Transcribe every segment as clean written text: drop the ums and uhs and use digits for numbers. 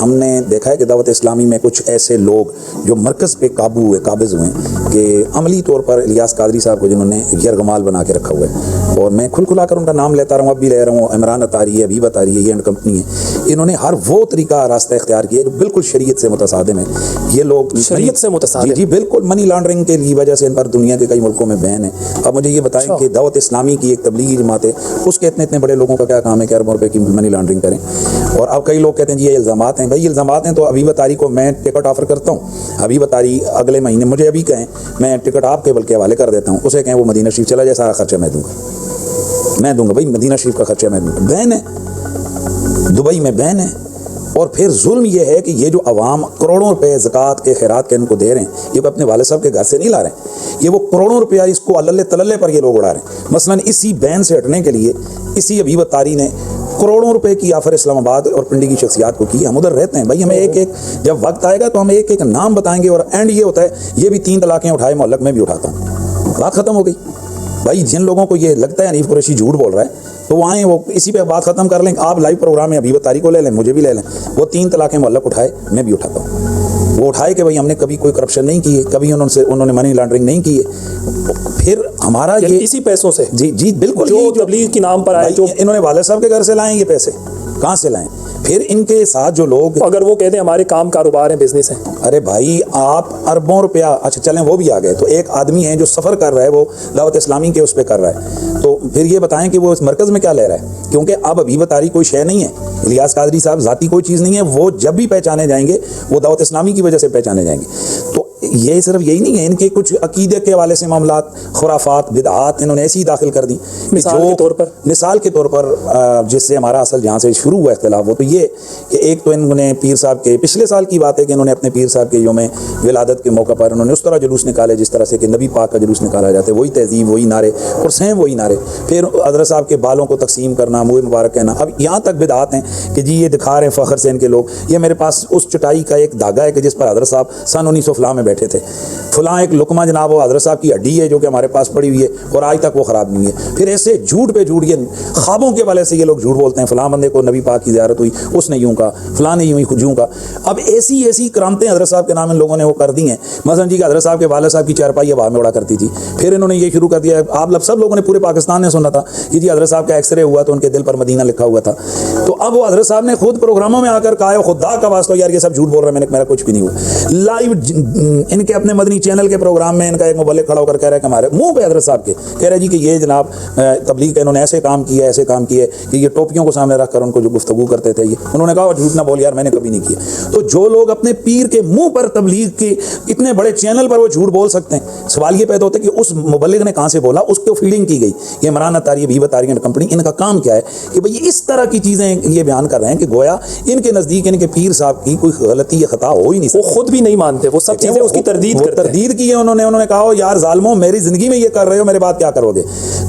हमने देखा है कि दावत इस्लामी में कुछ ऐसे लोग जो मरकज़ पे काबिज़ हुए कि अमली तौर पर इलियास कादरी साहब को जिन्होंने यरगमाल बना के रखा हुआ है, और मैं खुला कर उनका नाम लेता रहा हूँ, अब भी ले रहा हूँ, इमरान अतारी है, हबीब अतारी है, ये एंड कंपनी है। इन्होंने हर वो तरीका रास्ता इख्तियार किया जो बिल्कुल शरीयत से मुतसादिम है। ये लोग शरीयत से मुतसादिम? जी बिल्कुल, मनी लॉन्ड्रिंग की वजह से इन पर दुनिया के कई मुल्कों में बैन है। अब मुझे ये बताएं कि दावत इस्लामी की एक तबलीगी जमात है, उसके इतने बड़े लोगों का क्या काम है कि अरबों रुपए की मनी लॉन्ड्रिंग करें। और अब कई लोग कहते हैं जी ये इल्ज़ामात हैं। भाई इल्ज़ामात हैं तो हबीब अतारी को मैं टिकट ऑफ़र करता हूँ, हबीब अतारी अगले महीने मुझे अभी कहें, मैं टिकट आप केबल के हवाले कर देता हूँ, उसे कहें वो मदीना शरीफ चला जाए, सारा खर्चा मैं दूंगा भाई, मदीना शरीफ का खर्चा मैं दूंगा। बैन है, दुबई में बैन है। और फिर जुल्म ये है कि ये जो अवाम करोड़ों रुपए ज़कात के खैरात के इनको दे रहे हैं, ये अपने वाले साहब के घर से नहीं ला रहे हैं, ये वो करोड़ों रुपया इसको अल्ले तल्ले पर ये लोग उड़ा रहे हैं। मसलन इसी बैन से हटने के लिए इसी हबीब अतारी ने करोड़ों रुपए की ऑफर इस्लामाबाद और पिंडी की शख्सियात को की। हम उधर रहते हैं भाई, हमें एक जब वक्त आएगा तो हम एक नाम बताएंगे। और एंड ये होता है, ये भी 3 तलाक़ें उठाए मोहल्लक में भी उठाता हूँ, बात ख़त्म हो गई। भाई जिन लोगों को ये लगता है हनीफ कुरैशी झूठ बोल रहा है तो वो आएँ, वो इसी पे बात ख़त्म कर लें। आप लाइव प्रोग्राम में हबीब अतारी को ले लें, मुझे भी ले लें, वो 3 तलाक़ें मोहल्लक उठाए, मैं भी उठाता हूँ। वो उठाए कि भाई हमने कभी कोई करप्शन नहीं की है, कभी उन्होंने मनी लॉन्ड्रिंग नहीं की है। फिर हमारा ये इसी पैसों से जी बिल्कुल, जो तबलीग के नाम पर आए, जो इन्होंने वाले साहब के घर से लाएं, ये पैसे कहाँ से लाएं? फिर इनके साथ जो लोग, अगर वो कहते हैं हमारे काम कारोबार है, बिजनेस है, अरे भाई आप अरबों रुपया, अच्छा चलें वो भी आ गए, तो एक आदमी है जो सफ़र कर रहा है, वो दावत इस्लामी के उस पर कर रहा है, तो फिर ये बताएं कि वो इस मरकज़ में क्या ले रहा है? क्योंकि अब हबीब अतारी कोई शय नहीं है, इलियास कादरी साहब ज़ाती कोई चीज़ नहीं है, वो जब भी पहचाने जाएंगे वो दावत इस्लामी की वजह से पहचाने जाएंगे। तो ये सिर्फ यही नहीं है, इनके कुछ अकीदे के हवाले से मामलात, खुराफात, बिदआत इन्होंने ऐसी दाखिल कर दी। मिसाल के तौर पर जिससे हमारा असल जहाँ से शुरू हुआ इख्तिलाफ, वो तो ये कि एक तो इन्होंने पीर साहब के, पिछले साल की बात है कि इन्होंने अपने पीर साहब के यौम विलादत के मौका पर उन्होंने उस तरह जुलूस निकाले जिस तरह से कि नबी पाक का जुलूस निकाला जाता है, वही तहजीब, वही नारे और सेम वही नारे। फिर हज़रत साहब के बालों को तकसीम करना, मुँह मुबारक कहना। अब यहाँ तक बिदआत हैं कि जी ये दिखा रहे हैं फ़ख्र से इनके लोग, ये मेरे पास उस चटाई का एक धागा है कि जिस पर हज़रत साहब सन 1900 फलां में बैठे थे, फलां एक लुकमा जनाब वो हज़रत साहब की हड्डी है जो कि हमारे पास पड़ी हुई है और आज तक वो ख़राब नहीं है। फिर ऐसे झूठ पे झूठ, ये ख्वाबों के वाले से ये लोग झूठ बोलते हैं, फलां बंदे को नबी पाक की ज़ियारत हुई, उसने यूँ कहा, फलां ने यूँ यूँ कहा। अब ऐसी करामतें हज़रत साहब के नाम इन लोगों ने वो कर दी हैं। मसलन जी हज़रत साहब के वाले साहब की चारपाई हवा में उड़ा करती थी। फिर इन्होंने ये शुरू कर दिया, आप सब लोगों ने, पूरे पाकिस्तान ने सुना था कि जी हज़रत साहब का एक्सरे हुआ तो उनके दिल पर मदीना लिखा हुआ था। तो अब वो हज़रत साहब ने खुद प्रोग्रामों में आकर कहा, खुदा का वास्ता यार ये सब झूठ बोल रहे हैं, मैंने मेरा कुछ भी नहीं हुआ। लाइव इनके अपने मदनी चैनल के प्रोग्राम में इनका एक मुबल्लिग खड़ा होकर कह रहा है कि हमारे मुंह पे हज़रत साहब के कह रहे हैं जी कि ये जनाब तबलीग का इन्होंने ऐसे काम किया कि ये टोपियों को सामने रखकर उनको जो गुफ्तगू करते थे, ये उन्होंने कहा झूठ ना बोल यार, मैंने कभी नहीं किया। तो जो लोग अपने पीर के मुंह पर तबलीग के इतने बड़े चैनल पर वो झूठ बोल सकते हैं, सवाल ये पैदा होता है कि उस मुबल्लिग ने कहाँ से बोला, उसको फीडिंग की गई। ये इमरान अतारी, हबीब अतारी एंड कंपनी, इनका काम क्या है कि भाई इस तरह की चीज़ें ये बयान कर रहे हैं कि गोया इनके नज़दीक इनके पीर साहब की कोई गलती या खता हो ही नहीं। वो खुद भी नहीं मानते, वो सब चीज़ें उसकी तरदीद की है। उन्होंने कहा यार ज़ालिमों, मेरी ज़िंदगी में ये कर रहे हो, मेरे बाद क्या करोगे?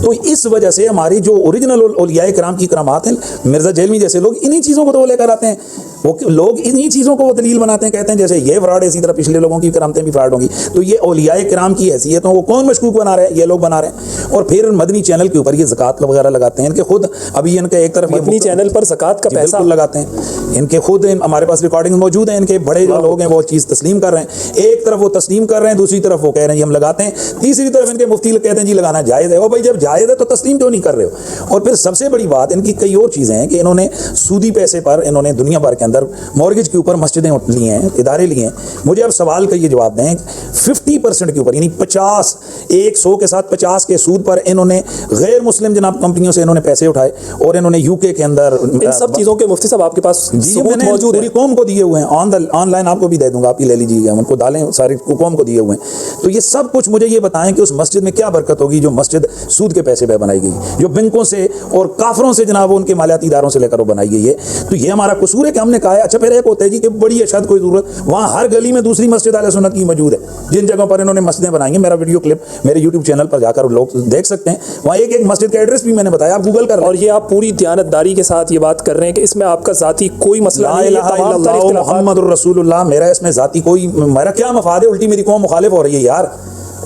तो इस वजह से हमारी जो ओरिजिनल औलियाए किराम की करामात हैं, मिर्ज़ा जेलमी जैसे लोग इन्हीं चीज़ों को तो लेकर आते हैं, वो लोग इन्हीं चीज़ों को वो दलील बनाते हैं, कहते हैं जैसे ये फ्रॉड है, इसी तरह पिछले लोगों की करामतें भी फ्रॉड होंगी। तो ये औलियाए किराम की हैसियतों को कौन मशकूक बना रहे हैं? ये लोग बना रहे हैं। और फिर मदनी चैनल के ऊपर ये ज़कात वगैरह लगाते हैं। इनके खुद अभी इनके एक तरफ मदनी चैनल पर ज़कात का पैसा लगाते हैं, इनके खुद हमारे पास रिकॉर्डिंग मौजूद है, इनके बड़े जो लोग हैं वो चीज़ तस्लीम कर रहे हैं। एक तरफ वो तस्लीम कर रहे हैं, दूसरी तरफ वो कह रहे हैं हम लगाते हैं, तीसरी तरफ इनके मुफ्ती कहते हैं जी लगाना जायज़ है। वो भाई जब जायज़ है तो तस्लीम क्यों नहीं कर रहे हो? और फिर सबसे बड़ी बात इनकी कई और चीज़ें हैं कि इन्होंने सूदी पैसे पर इन्होंने दुनिया भर के अंदर मॉर्गेज के ऊपर मस्जिदें ली हैं, इदारे लिए हैं। मुझे अब सवाल का ये जवाब दें, 50% के ऊपर यानी 50, 100 के साथ 50 के सूद पर इन्होंने गैर मुस्लिम जनाब कंपनियों से इन्होंने पैसे उठाए और इन्होंने यूके के अंदर इन सब चीज़ों के मुफ्ती साहब आपके पास सबूत मौजूद है? पूरी कौम को दिए हुए हैं, ऑनलाइन आपको भी दे दूंगा, आप ही ले लीजिएगा, उनको डालें, सारी कौम को दिए हुए हैं। तो ये सब कुछ मुझे ये बताएं कि उस मस्जिद में क्या बरकत होगी जो मस्जिद सूद के पैसे पे बनाई गई, जो बैंकों से और काफरों से जनाब उनके मालियाती इदारों से लेकर वो बनाई गई है। तो ये हमारा कसूर है कि हमने कहा है। अच्छा फिर एक होता है जी कि बड़ी अशद कोई जरूरत, वहाँ हर गली में दूसरी मस्जिद अहले सुन्नत की मौजूद है, जिन जगहों पर इन्होंने मस्जिदें बनाई हैं। मेरा वीडियो क्लिप मेरे यूट्यूब चैनल पर जाकर लोग देख सकते हैं, वहाँ एक मस्जिद का एड्रेस भी मैंने बताया, आप गूगल कर। और ये आप पूरी दयानतदारी के साथ ये बात कर रहे हैं कि इसमें आपका ज़ाती कोई मसला नहीं है, मोहम्मद रसूलुल्लाह, मेरा इसमें ज़ाती कोई, मेरा क्या मफाद है? उल्टी मेरी कौम मुखालिफ हो रही है यार,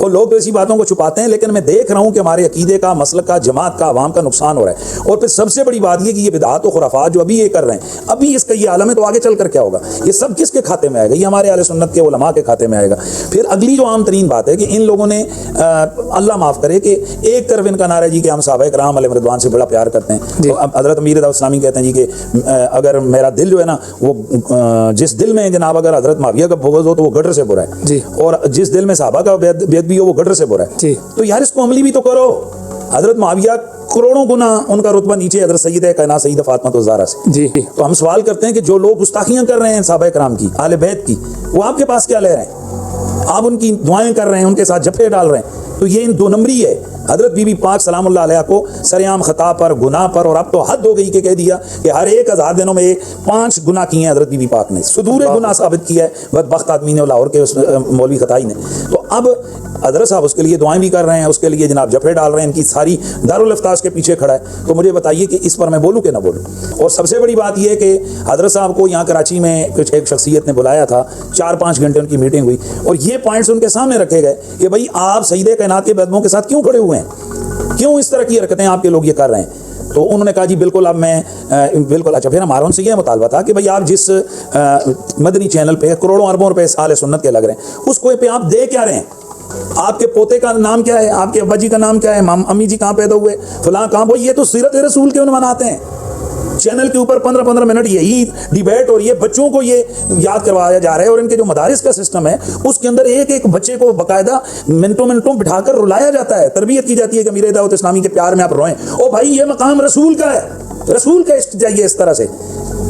और लोग तो ऐसी बातों को छुपाते हैं, लेकिन मैं देख रहा हूं कि हमारे अकीदे का, मसलक का, जमात का, अवाम का नुकसान हो रहा है। और फिर सबसे बड़ी बात यह कि ये बिदअत और खुराफात जो अभी ये कर रहे हैं, अभी इसका ये आलम है, तो आगे चल कर क्या होगा? ये सब किसके खाते में आएगा? ये हमारे अहले सुन्नत के उलमा के खाते में आएगा। फिर अगली जो आम तरीन बात है कि इन लोगों ने अल्लाह माफ़ करे कि एक तरफ इनका नारा है जी कि हम सहाबा किराम अलैहिम रिदवान से बड़ा प्यार करते हैं। तो हज़रत अमीर दाऊद इस्लामी कहते हैं जी कि अगर मेरा दिल जो है ना, वो जिस दिल में जनाब अगर हज़रत माविया का बुग़्ज़ हो तो वो गटर से बुरा है जी, और जिस दिल में सहाबा का बेअदबी हो वो गटर से बुरा है जी। तो यार इसको अमली भी तो करो। हज़रत माविया करोड़ों गुना उनका रुतबा नीचे हज़रत सैयद कायनात सैयदा फातिमा ज़हरा से। जी। तो हम सवाल करते हैं कि जो लोग गुस्ताखियां कर रहे हैं सहाबा किराम की, आले बैत की, वो आपके पास क्या ले रहे हैं? आप उनकी दुआएं कर रहे हैं, उनके साथ जफे डाल रहे हैं। तो ये इन दो नंबरी है। हज़रत बीबी पाक सलामुल्लाह अलैहा को सरेआम खता पर, गुनाह पर, और अब तो हद हो गई कि कह दिया कि हर एक 1000 दिनों में 5 गुनाह किए हैं हज़रत बीबी पाक ने, सुदूर गुनाह साबित किया है बदबख्त आदमी ने, लाहौर के उस मौलवी खताई ने। तो अब हज़रत साहब उसके लिए दुआएं भी कर रहे हैं, उसके लिए जनाब जफे डाल रहे हैं, इनकी सारी दारुल इफ्ताह के पीछे खड़ा है। तो मुझे बताइए कि इस पर मैं बोलूँ कि ना बोलूँ? और सबसे बड़ी बात यह है कि हज़रत साहब को यहाँ कराची में कुछ एक शख्सियत ने बुलाया था, 4-5 घंटे उनकी मीटिंग हुई और ये पॉइंट्स उनके सामने रखे गए कि भाई आप सईदे कायनात के बेदबों के साथ क्यों खड़े हुए हैं, क्यों इस तरह की हरकतें आपके लोग ये कर रहे हैं? तो उन्होंने कहा जी बिल्कुल, अब मैं बिल्कुल। अच्छा, फिर हमारा उनसे यह मुतालबा था कि भाई आप जिस मदनी चैनल पे करोड़ों अरबों रुपए आले सुन्नत के लग रहे हैं, उसको पे आप दे क्या रहे हैं? आपके पोते का नाम क्या है? आपके अब्बा जी का नाम क्या है? अम्मी जी कहाँ पैदा हुए? फलां कहाँ? वो ये तो सीरत रसूल क्यों मनाते हैं? चैनल के ऊपर 15-15 मिनट यही डिबेट और ये बच्चों को ये याद करवाया जा रहा है। और इनके जो मदारिस का सिस्टम है उसके अंदर एक एक बच्चे को बाकायदा मिनटों बिठाकर रुलाया जाता है, तरबियत की जाती है कि अमीर दाऊद इस्लामी के प्यार में आप रोएं। ओ भाई, ये मकाम रसूल का है, रसूल का चाहिए इस तरह से।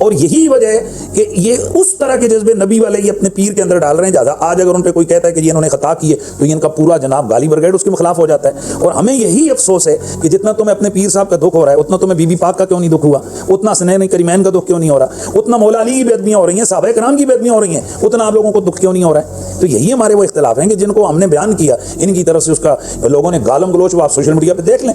और यही वजह है कि ये उस तरह के जज्बे नबी वाले ये अपने पीर के अंदर डाल रहे हैं ज़्यादा। आज अगर उन पे कोई कहता है कि ये इन्होंने खता की है तो ये इनका पूरा जनाब गाली ब्रिगेड उसके खिलाफ हो जाता है। और हमें यही अफसोस है कि जितना तुम्हें अपने पीर साहब का दुख हो रहा है, उतना तुम्हें बीबी पाक का क्यों नहीं दुख हुआ? उतना सनैन करीमैन का दुख क्यों नहीं हो रहा? उतना मौला अली की बेदबियाँ हो रही हैं, सहाबा किराम की बेदबियाँ हो रही हैं, उतना आप लोगों को दुख क्यों नहीं हो रहा है? तो यही हमारे वो इख्तिलाफ हैं कि जिनको हमने बयान किया, इनकी तरफ से उसका लोगों ने गालम गलोच, वो आप सोशल मीडिया पर देख लें।